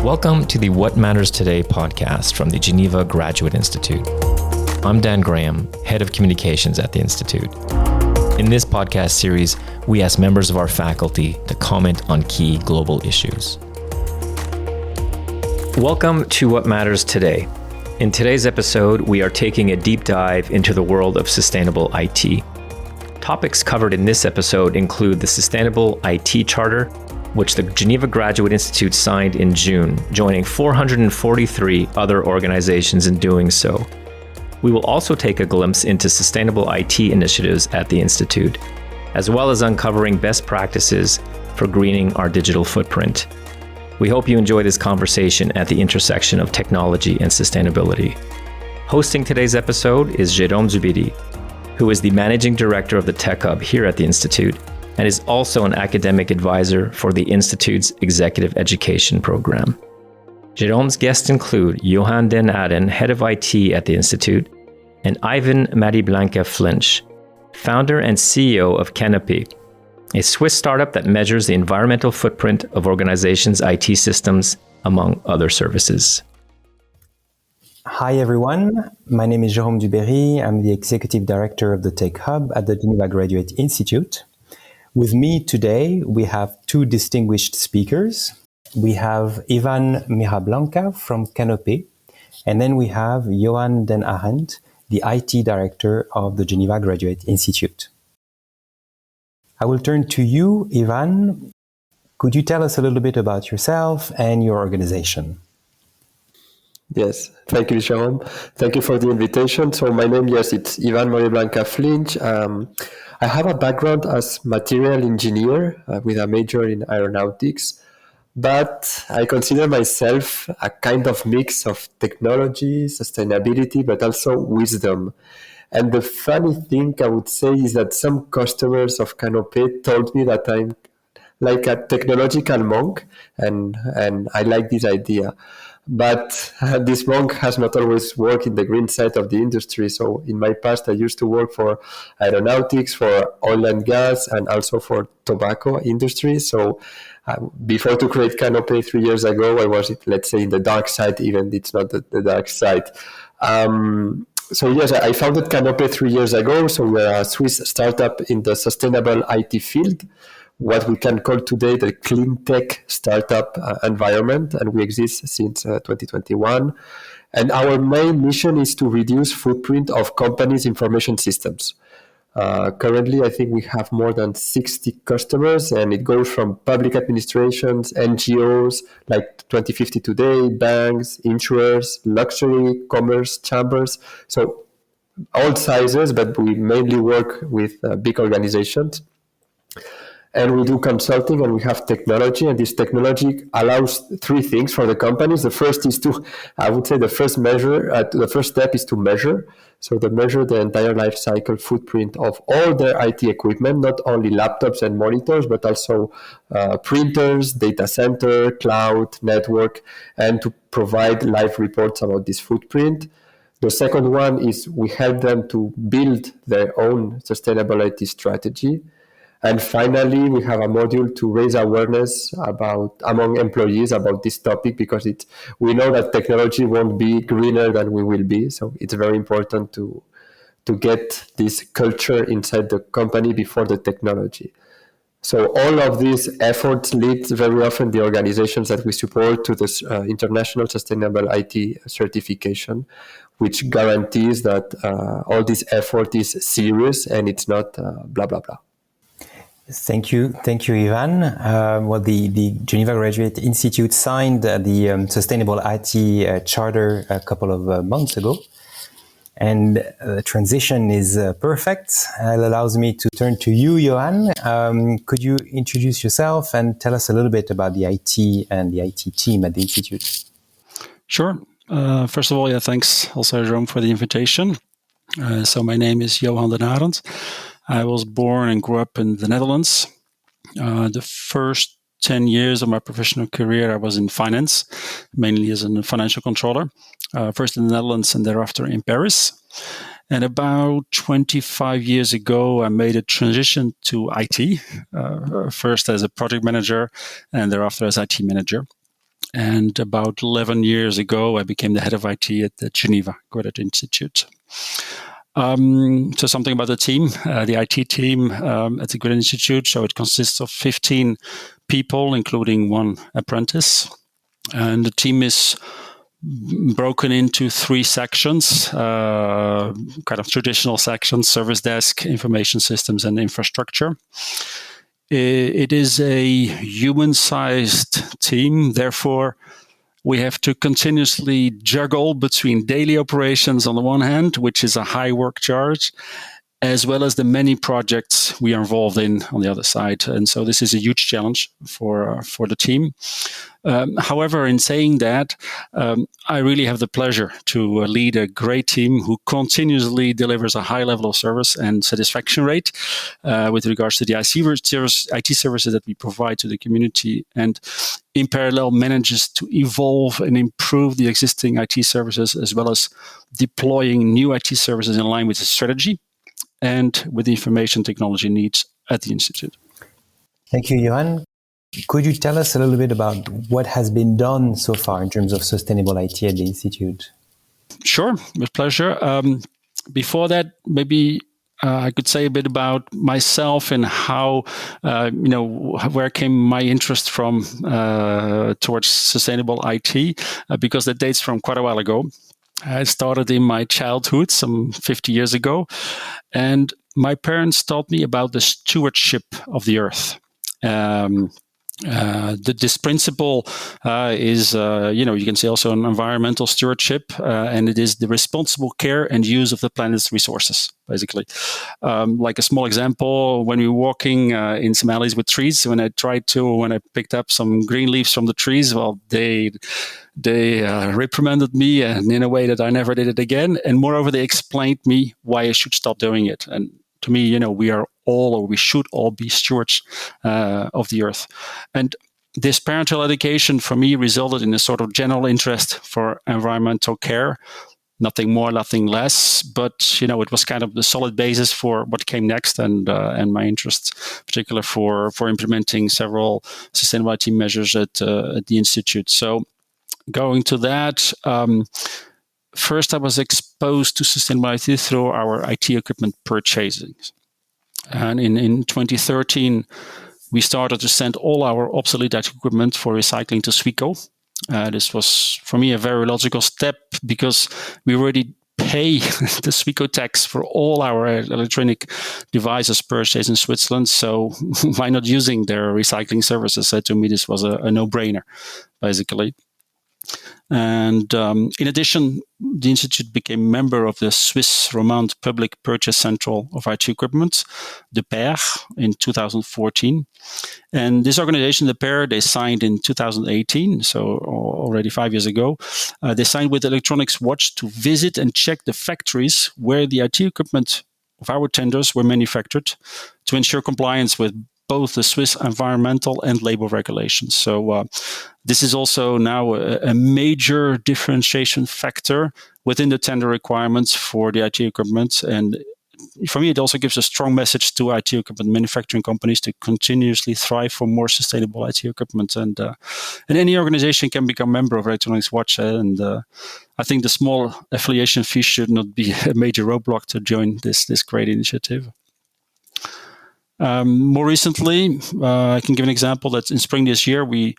Welcome to the What Matters Today podcast from the Geneva Graduate Institute. I'm Dan Graham, Head of Communications at the Institute. In this podcast series, we ask members of our faculty to comment on key global issues. Welcome to What Matters Today. In today's episode, we are taking a deep dive into the world of sustainable IT. Topics covered in this episode include the Sustainable IT Charter, which the Geneva Graduate Institute signed in June, joining 443 other organizations in doing so. We will also take a glimpse into sustainable IT initiatives at the Institute, as well as uncovering best practices for greening our digital footprint. We hope you enjoy this conversation at the intersection of technology and sustainability. Hosting today's episode is Jérome Dubérry, who is the Managing Director of the Tech Hub here at the Institute, and is also an academic advisor for the Institute's Executive Education Program. Jérome's guests include Johan Den Arend, Head of IT at the Institute, and Ivan Mariblanca Flinch, founder and CEO of Canopé, a Swiss startup that measures the environmental footprint of organizations' IT systems, among other services. Hi everyone, my name is Jérome Dubérry. I'm the Executive Director of the Tech Hub at the Geneva Graduate Institute. With me today, we have two distinguished speakers. We have Ivan Mariblanca from Canopé, and then we have Johan Den Arend, the IT Director of the Geneva Graduate Institute. I will turn to you, Ivan. Could you tell us a little bit about yourself and your organization? Yes, thank you, Jérôme. Thank you for the invitation. So my name, it's Ivan Mariblanca Flinch. I have a background as material engineer with a major in aeronautics, but I consider myself a kind of mix of technology, sustainability, but also wisdom. And the funny thing I would say is that some customers of Canopé told me that I'm like a technological monk, and I like this idea. But this monk has not always worked in the green side of the industry. So in my past, I used to work for aeronautics, for oil and gas, and also for tobacco industry. So before to create Canopé 3 years ago, I was, let's say, in the dark side, even it's not the dark side. So yes, I founded Canopé 3 years ago. So we're a Swiss startup in the sustainable IT field, what we can call today the clean tech startup environment, and we exist since 2021. And our main mission is to reduce footprint of companies' information systems. Currently, I think we have more than 60 customers, and it goes from public administrations, NGOs like 2050 Today, banks, insurers, luxury, commerce, chambers. So all sizes, but we mainly work with big organizations. And we do consulting, and we have technology, and this technology allows three things for the companies. The first is the first step is to measure. So to measure the entire life cycle footprint of all their IT equipment, not only laptops and monitors, but also printers, data center, cloud, network, and to provide live reports about this footprint. The second one is we help them to build their own sustainable IT strategy. And finally, we have a module to raise awareness among employees about this topic, because we know that technology won't be greener than we will be. So it's very important to get this culture inside the company before the technology. So all of these efforts lead very often the organizations that we support to this International Sustainable IT certification, which guarantees that all this effort is serious and it's not blah, blah, blah. Thank you, Ivan. The Geneva Graduate Institute signed the Sustainable IT Charter a couple of months ago, and the transition is perfect. It allows me to turn to you, Johan. Could you introduce yourself and tell us a little bit about the IT and the IT team at the Institute? Sure. First of all, thanks also, Jérôme, for the invitation. So my name is Johan Den Arend. I was born and grew up in the Netherlands. The first 10 years of my professional career, I was in finance, mainly as a financial controller, first in the Netherlands and thereafter in Paris. And about 25 years ago, I made a transition to IT, first as a project manager and thereafter as IT manager. And about 11 years ago, I became the head of IT at the Geneva Graduate Institute. So something about the team, the IT team at the Graduate Institute. So it consists of 15 people, including one apprentice. And the team is broken into 3 sections, kind of traditional sections: service desk, information systems, and infrastructure. It is a human-sized team, therefore we have to continuously juggle between daily operations on the one hand, which is a high work charge, as well as the many projects we are involved in on the other side. And so this is a huge challenge for the team. However, in saying that, I really have the pleasure to lead a great team who continuously delivers a high level of service and satisfaction rate with regards to the IT services that we provide to the community, and in parallel manages to evolve and improve the existing IT services, as well as deploying new IT services in line with the strategy and with the information technology needs at the Institute. Thank you, Johan. Could you tell us a little bit about what has been done so far in terms of sustainable IT at the Institute? Sure, with pleasure. Before that, maybe I could say a bit about myself and how, where came my interest from towards sustainable IT, because that dates from quite a while ago. I started in my childhood, some 50 years ago, and my parents taught me about the stewardship of the earth. This principle is, you can say also an environmental stewardship, and it is the responsible care and use of the planet's resources, basically. Like a small example, when we were walking in some alleys with trees, when I picked up some green leaves from the trees, well, they reprimanded me and in a way that I never did it again. And moreover, they explained me why I should stop doing it. And to me, we should all be stewards of the earth. And this parental education for me resulted in a sort of general interest for environmental care, nothing more, nothing less. But, it was kind of the solid basis for what came next, and my interest, particularly for implementing several sustainability measures at the Institute. So going to that, first I was exposed to sustainability through our IT equipment purchasing. And in 2013, we started to send all our obsolete IT equipment for recycling to Sweco. This was, for me, a very logical step because we already pay the Sweco tax for all our electronic devices purchased in Switzerland. So why not using their recycling services? To me, this was a no-brainer, basically. And in addition, the Institute became a member of the Swiss Romand Public Purchase Central of IT Equipment, the PAIR, in 2014. And this organization, the PAIR, they signed in 2018, so already 5 years ago. They signed with Electronics Watch to visit and check the factories where the IT equipment of our tenders were manufactured to ensure compliance with both the Swiss environmental and labor regulations. So this is also now a major differentiation factor within the tender requirements for the IT equipment. And for me, it also gives a strong message to IT equipment manufacturing companies to continuously thrive for more sustainable IT equipment. And any organization can become a member of Electronics Watch. And I think the small affiliation fee should not be a major roadblock to join this great initiative. More recently, I can give an example that in spring this year, we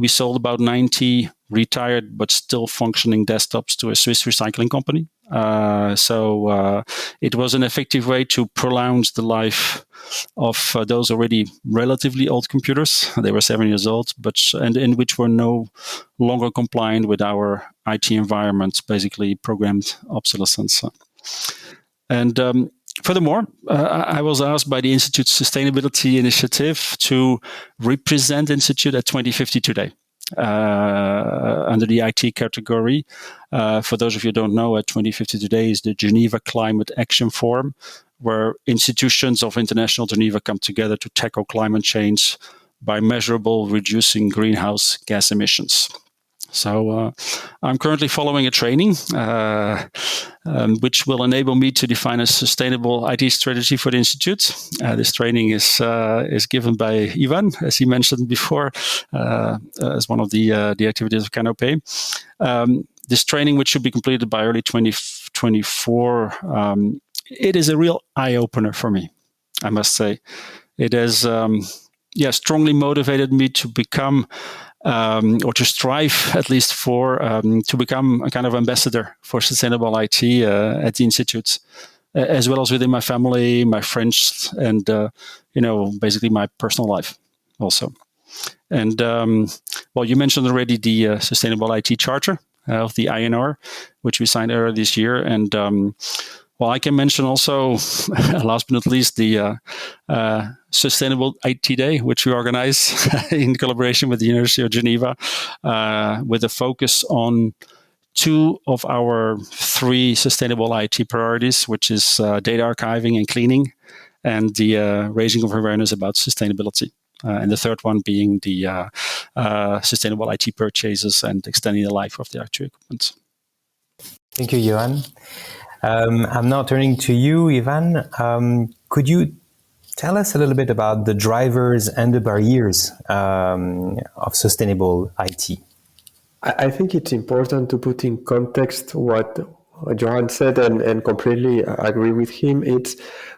sold about 90 retired but still functioning desktops to a Swiss recycling company. So it was an effective way to prolong the life of those already relatively old computers. They were 7 years old, and in which were no longer compliant with our IT environment, basically programmed obsolescence. And furthermore, I was asked by the Institute's Sustainability Initiative to represent the Institute at 2050 Today under the IT category. For those of you who don't know, at 2050 Today is the Geneva Climate Action Forum, where institutions of international Geneva come together to tackle climate change by measurable reducing greenhouse gas emissions. So I'm currently following a training which will enable me to define a sustainable IT strategy for the Institute. This training is given by Ivan, as he mentioned before, as one of the activities of Canopé. This training, which should be completed by early 2024, it is a real eye-opener for me, I must say. It has strongly motivated me to become or to strive at least for to become a kind of ambassador for sustainable IT at the Institute, as well as within my family, my friends, and basically my personal life also. And you mentioned already the Sustainable IT Charter of the INR, which we signed earlier this year, and I can mention also, last but not least, the Sustainable IT Day, which we organize in collaboration with the University of Geneva, with a focus on 2 of our 3 sustainable IT priorities, which is data archiving and cleaning, and the raising of awareness about sustainability. And the third one being the sustainable IT purchases and extending the life of the IT equipment. Thank you, Johan. I'm now turning to you, Ivan. Could you tell us a little bit about the drivers and the barriers of sustainable IT? I think it's important to put in context what Johan said, and completely agree with him.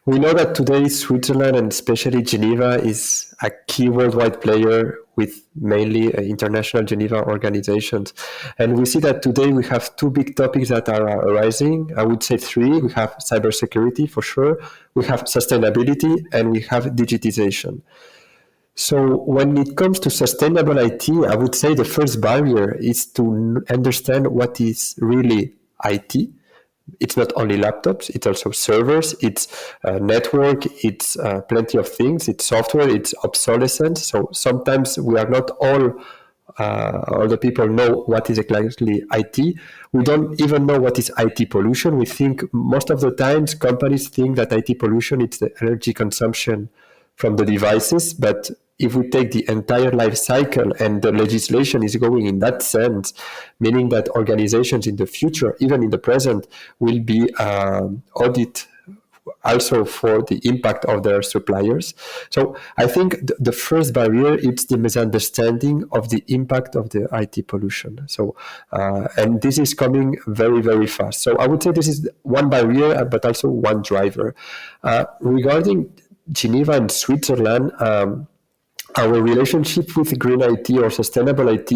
We know that today Switzerland, and especially Geneva, is a key worldwide player with mainly international Geneva organizations. And we see that today we have 2 big topics that are arising. I would say 3. We have cybersecurity for sure, we have sustainability, and we have digitization. So when it comes to sustainable IT, I would say the first barrier is to understand what is really IT. It's not only laptops, it's also servers, it's network, it's plenty of things, it's software, it's obsolescence. So sometimes we are not all the people know what is exactly IT. We don't even know what is IT pollution. We think most of the times companies think that IT pollution is the energy consumption from the devices, but if we take the entire life cycle, and the legislation is going in that sense, meaning that organizations in the future, even in the present, will be audited also for the impact of their suppliers. So I think the first barrier is the misunderstanding of the impact of the IT pollution. So and this is coming very, very fast. So I would say this is one barrier, but also one driver. Regarding Geneva and Switzerland, our relationship with green IT or sustainable IT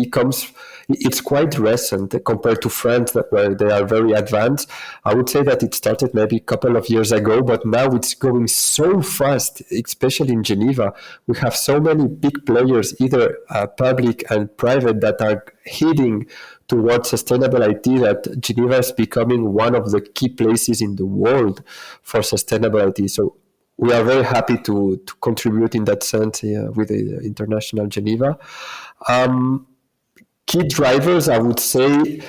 it's quite recent compared to France, where they are very advanced. I would say that it started maybe a couple of years ago, but now it's going so fast, especially in Geneva. We have so many big players, either public and private, that are heading towards sustainable IT, that Geneva is becoming one of the key places in the world for sustainable IT. So we are very happy to contribute in that sense with the International Geneva. Key drivers, I would say,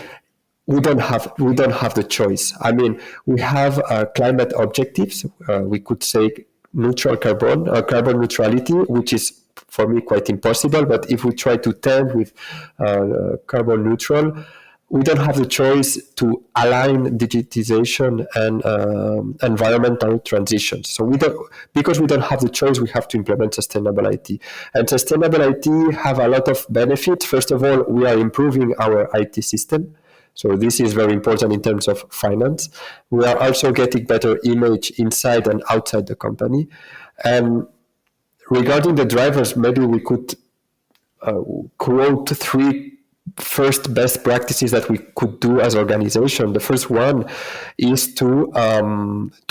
we don't have the choice. I mean, we have climate objectives. We could say neutral carbon neutrality, which is for me quite impossible. But if we try to tend with carbon neutral, we don't have the choice to align digitization and environmental transitions. So because we don't have the choice, we have to implement sustainable IT. And sustainable IT have a lot of benefits. First of all, we are improving our IT system. So this is very important in terms of finance. We are also getting better image inside and outside the company. And regarding the drivers, maybe we could quote 3 first best practices that we could do as organization. The first one is to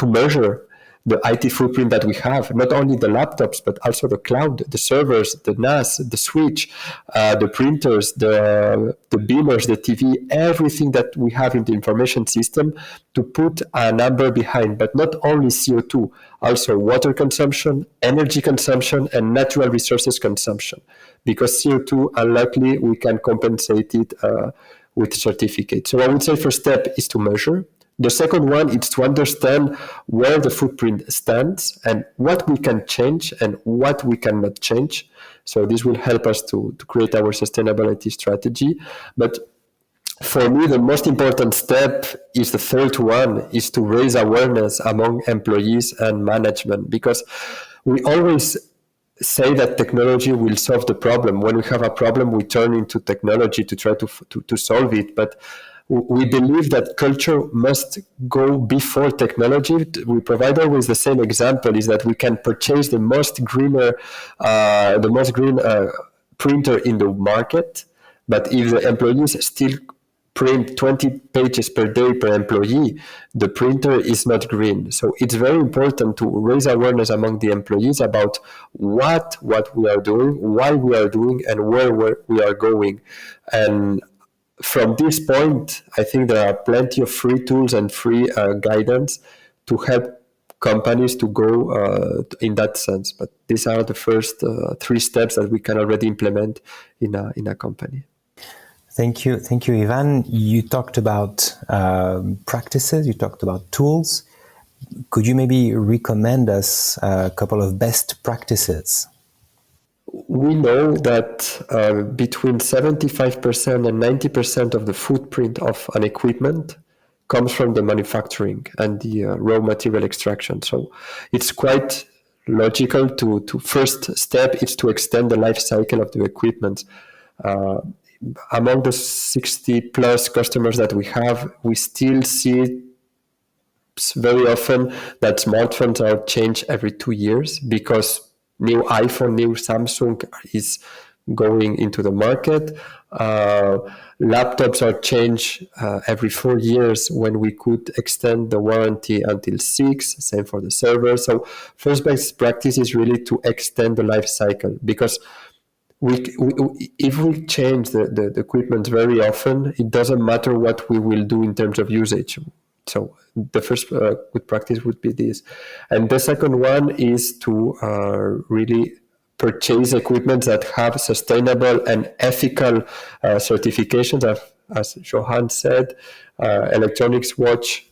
measure the IT footprint that we have, not only the laptops, but also the cloud, the servers, the NAS, the switch, the printers, the beamers, the TV, everything that we have in the information system, to put a number behind, but not only CO2, also water consumption, energy consumption, and natural resources consumption. Because CO2, unlikely we can compensate it with certificates. So I would say first step is to measure. The second one is to understand where the footprint stands and what we can change and what we cannot change. So this will help us to create our sustainability strategy. But for me, the most important step is the third one, is to raise awareness among employees and management, because we always say that technology will solve the problem. When we have a problem, we turn into technology to try to solve it. But we believe that culture must go before technology. We provide always the same example, is that we can purchase the most green printer in the market, but if the employees still print 20 pages per day per employee, the printer is not green. So it's very important to raise awareness among the employees about what we are doing, why we are doing, and where we are going. And from this point, I think there are plenty of free tools and free guidance to help companies to go in that sense. But these are the first 3 steps that we can already implement in a company. Thank you, Ivan. You talked about practices, you talked about tools. Could you maybe recommend us a couple of best practices? We know that between 75% and 90% of the footprint of an equipment comes from the manufacturing and the raw material extraction. So it's quite logical to first step is to extend the life cycle of the equipment. Among the 60 plus customers that we have, we still see very often that smartphones are changed every 2 years because new iPhone, new Samsung is going into the market. Laptops are changed every 4 years when we could extend the warranty until 6, same for the server. So first best practice is really to extend the life cycle, because if we change the equipment very often, it doesn't matter what we will do in terms of usage. So the first good practice would be this. And the second one is to really purchase equipment that have sustainable and ethical certifications. As Johan said, electronics watch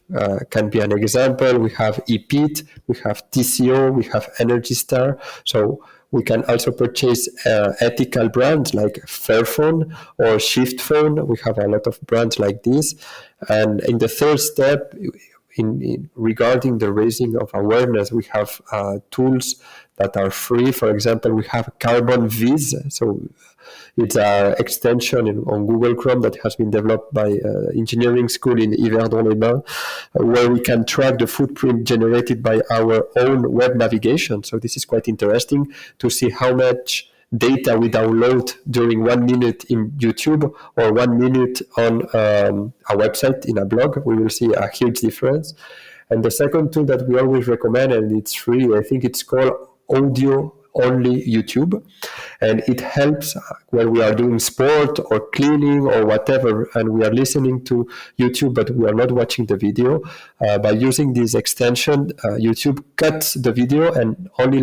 can be an example. We have EPIT, we have TCO, we have Energy Star. So we can also purchase ethical brands like Fairphone or Shiftphone. We have a lot of brands like this. And in the third step, in regarding the raising of awareness, we have tools that are free. For example, we have Carbon Viz. So it's an extension on Google Chrome that has been developed by engineering school in Yverdon-les-Bains, where we can track the footprint generated by our own web navigation. So this is quite interesting to see how much data we download during 1 minute in YouTube or 1 minute on a website in a blog. We will see a huge difference. And the second tool that we always recommend, and it's free, I think it's called Audio Only YouTube, and it helps when we are doing sport or cleaning or whatever, and we are listening to YouTube but we are not watching the video. By using this extension, YouTube cuts the video and only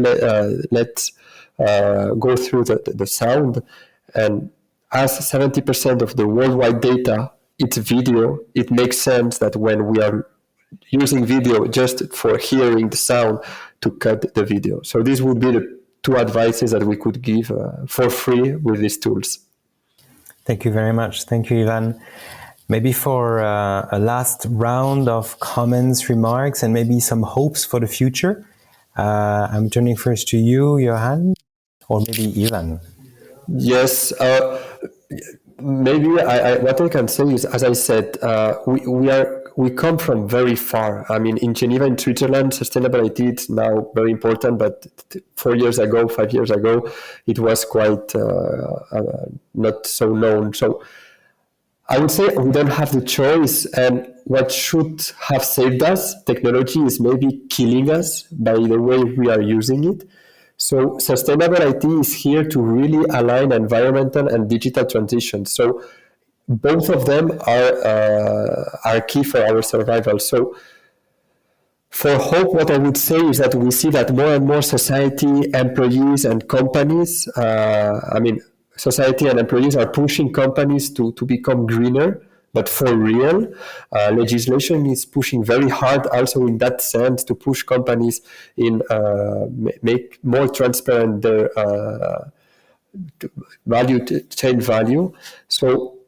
lets go through the sound. And as 70% of the worldwide data it's video, it makes sense that when we are using video just for hearing the sound, to cut the video. So this would be the 2 advices that we could give for free with these tools. Thank you very much. Thank you, Ivan. Maybe for a last round of comments, remarks, and maybe some hopes for the future, I'm turning first to you, Johan, or maybe Ivan. Yes. Maybe what I can say is, as I said, we come from very far. I mean, in Geneva, in Switzerland, sustainability is now very important, but 5 years ago, it was quite not so known. So I would say we don't have the choice, and what should have saved us, technology, is maybe killing us by the way we are using it. So sustainable IT is here to really align environmental and digital transition. So both of them are key for our survival. So for hope, what I would say is that we see that more and more society, employees, and companies, society and employees are pushing companies to become greener, but for real. Legislation is pushing very hard also in that sense to push companies in make more transparent their chain value. So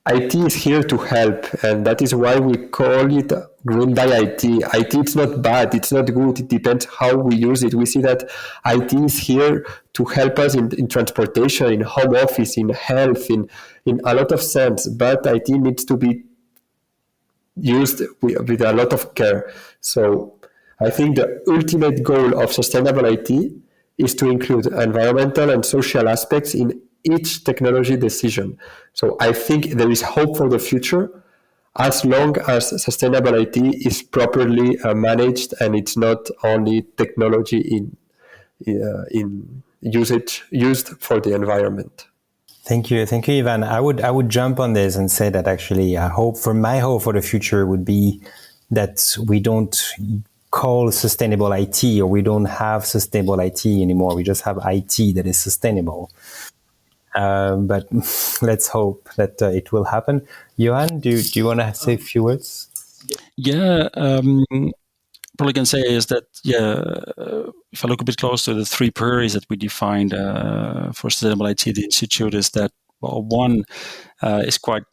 IT is here to help, and that is why we call it green by IT. IT, it's not bad, it's not good, it depends how we use it. We see that IT is here to help us in transportation, in home office, in health, in a lot of sense, but IT needs to be used with a lot of care. So I think the ultimate goal of sustainable IT is to include environmental and social aspects in each technology decision. So I think there is hope for the future as long as sustainable IT is properly managed and it's not only technology in used for the environment. Thank you, Ivan. I would jump on this and say that actually, hope for the future would be that we don't call sustainable IT, or we don't have sustainable IT anymore. We just have IT that is sustainable. But let's hope that it will happen. Johan, do you want to say a few words? Yeah, probably can say is that, if I look a bit close to the three priorities that we defined for sustainable IT at the Institute, is that, well, one is quite,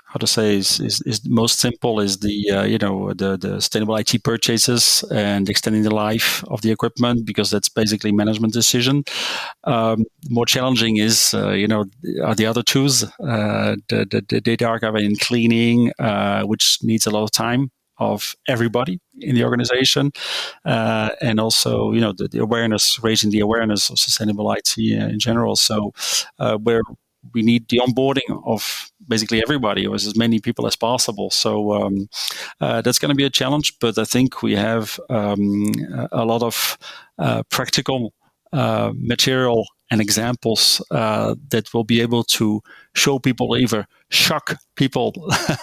how to say, is most simple, is the sustainable IT purchases and extending the life of the equipment, because that's basically management decision. More challenging is, are the other twos, the data archiving and cleaning, which needs a lot of time of everybody in the organization, and also, the awareness, raising the awareness of sustainable IT in general. So, where we need the onboarding of basically everybody, or as many people as possible. So that's going to be a challenge, but I think we have a lot of practical material and examples that will be able to show people, either shock people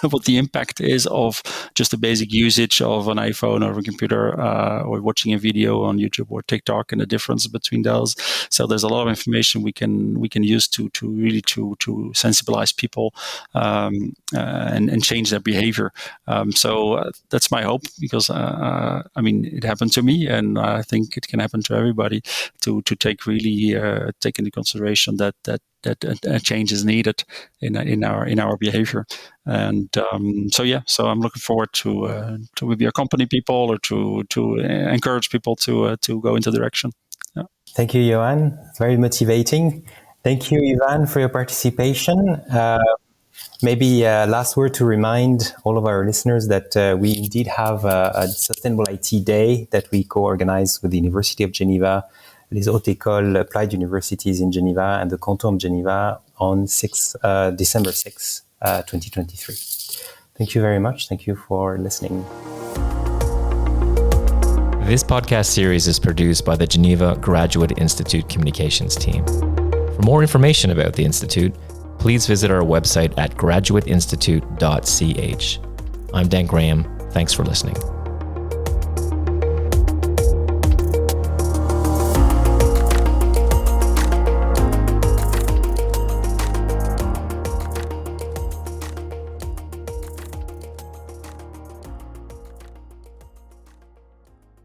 what the impact is of just the basic usage of an iPhone or a computer, or watching a video on YouTube or TikTok, and the difference between those. So there's a lot of information we can use to really sensibilize people and change their behavior. So that's my hope, because it happened to me, and I think it can happen to everybody, to take into consideration that a change is needed in our behavior. And so I'm looking forward to maybe accompany people, or to encourage people to go into the direction. Yeah. Thank you, Johan. Very motivating. Thank you, Ivan, for your participation. Maybe last word to remind all of our listeners that we indeed have a Sustainable IT Day that we co-organize with the University of Geneva, les Hautes Écoles Applied Universities in Geneva, and the Canton of Geneva on December 6, 2023. Thank you very much. Thank you for listening. This podcast series is produced by the Geneva Graduate Institute communications team. For more information about the Institute, please visit our website at graduateinstitute.ch. I'm Dan Graham. Thanks for listening.